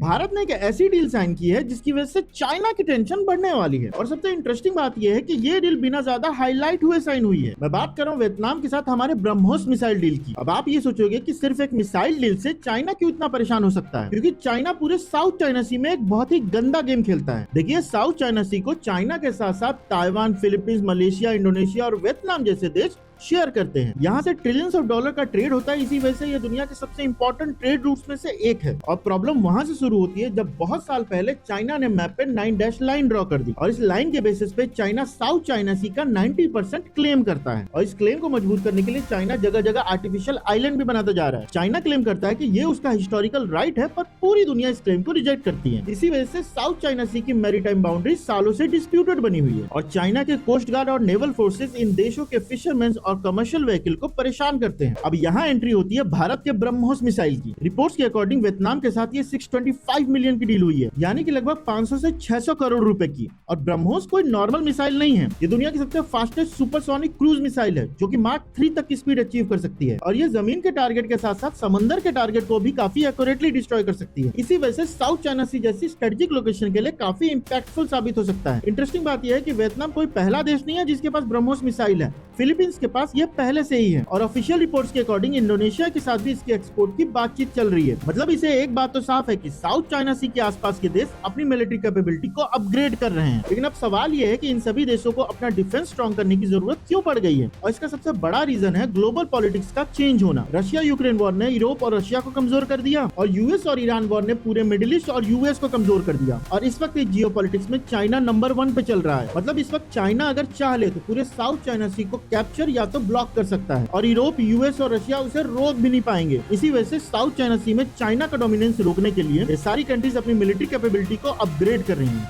भारत ने एक ऐसी डील साइन की है जिसकी वजह से चाइना की टेंशन बढ़ने वाली है। और सबसे इंटरेस्टिंग बात यह है कि ये डील बिना ज्यादा हाईलाइट हुए साइन हुई है। मैं बात कर रहा हूँ वियतनाम के साथ हमारे ब्रह्मोस मिसाइल डील की। अब आप ये सोचोगे कि सिर्फ एक मिसाइल डील से चाइना क्यों इतना परेशान हो सकता है, क्योंकि चाइना पूरे साउथ चाइना सी में एक बहुत ही गंदा गेम खेलता है। देखिए, साउथ चाइना सी को चाइना के साथ साथ ताइवान, फिलीपींस, मलेशिया, इंडोनेशिया और वियतनाम जैसे देश शेयर करते हैं। यहाँ से ट्रिलियंस ऑफ डॉलर का ट्रेड होता है। इसी वजह से ये दुनिया के सबसे इंपॉर्टेंट ट्रेड रूट्स में से एक है। और प्रॉब्लम वहां से शुरू होती है जब बहुत साल पहले चाइना ने मैप पे 9 डैश लाइन ड्रॉ कर दी और इस लाइन के बेसिस पे चाइना साउथ चाइना सी का 90% क्लेम करता है। और इस क्लेम को मजबूत करने के लिए चाइना जगह जगह आर्टिफिशियल आइलैंड भी बनाता जा रहा है। चाइना क्लेम करता है कि ये उसका हिस्टोरिकल राइट है, पर पूरी दुनिया इस क्लेम को रिजेक्ट करती है। इसी वजह से साउथ चाइना सी की मैरीटाइम बाउंड्री सालों से डिस्प्यूटेड बनी हुई है और चाइना के कोस्ट गार्ड और नेवल फोर्सेस इन देशों के फिशरमैन और कमर्शियल व्हीकल को परेशान करते हैं। अब यहाँ एंट्री होती है भारत के ब्रह्मोस मिसाइल की। रिपोर्ट्स के अकॉर्डिंग वियतनाम के साथ ये 625 मिलियन की डील हुई है, यानी कि लगभग 500 से 600 करोड़ रुपए की। और ब्रह्मोस कोई नॉर्मल मिसाइल नहीं है, ये दुनिया की सबसे फास्टेस्ट सुपरसोनिक क्रूज मिसाइल है जो कि मार्क 3 तक की स्पीड अचीव कर सकती है। और ये जमीन के टारगेट के साथ साथ समंदर के टारगेट को भी काफी एक्यूरेटली डिस्ट्रॉय कर सकती है। इसी वजह से साउथ चाइना सी जैसी स्ट्रेटेजिक लोकेशन के लिए काफी इंपैक्टफुल साबित हो सकता है। इंटरेस्टिंग बात यह है कि वियतनाम कोई पहला देश नहीं है जिसके पास ब्रह्मोस मिसाइल है। फिलीपींस के पास ये पहले से ही है और ऑफिशियल रिपोर्ट्स के अकॉर्डिंग इंडोनेशिया के साथ भी इसके एक्सपोर्ट की बातचीत चल रही है। मतलब इसे एक बात तो साफ है कि साउथ चाइना सी के आसपास के देश अपनी मिलिट्री कैपेबिलिटी को अपग्रेड कर रहे हैं। लेकिन अब सवाल ये है कि इन सभी देशों को अपना डिफेंस स्ट्रॉन्ग करने की जरूरत क्यों पड़ गई है, और इसका सबसे बड़ा रीजन है ग्लोबल पॉलिटिक्स का चेंज होना। रशिया यूक्रेन वॉर ने यूरोप और रशिया को कमजोर कर दिया और यूएस और ईरान वॉर ने पूरे मिडिल ईस्ट और यूएस को कमजोर कर दिया। और इस वक्त जियोपॉलिटिक्स में चाइना नंबर 1 पे चल रहा है। मतलब इस वक्त चाइना अगर चाह ले तो पूरे साउथ चाइना सी को कैप्चर या तो ब्लॉक कर सकता है और यूरोप, यूएस और रशिया उसे रोक भी नहीं पाएंगे। इसी वजह से साउथ चाइना सी में चाइना का डोमिनेंस रोकने के लिए ये सारी कंट्रीज अपनी मिलिट्री कैपेबिलिटी को अपग्रेड कर रही हैं।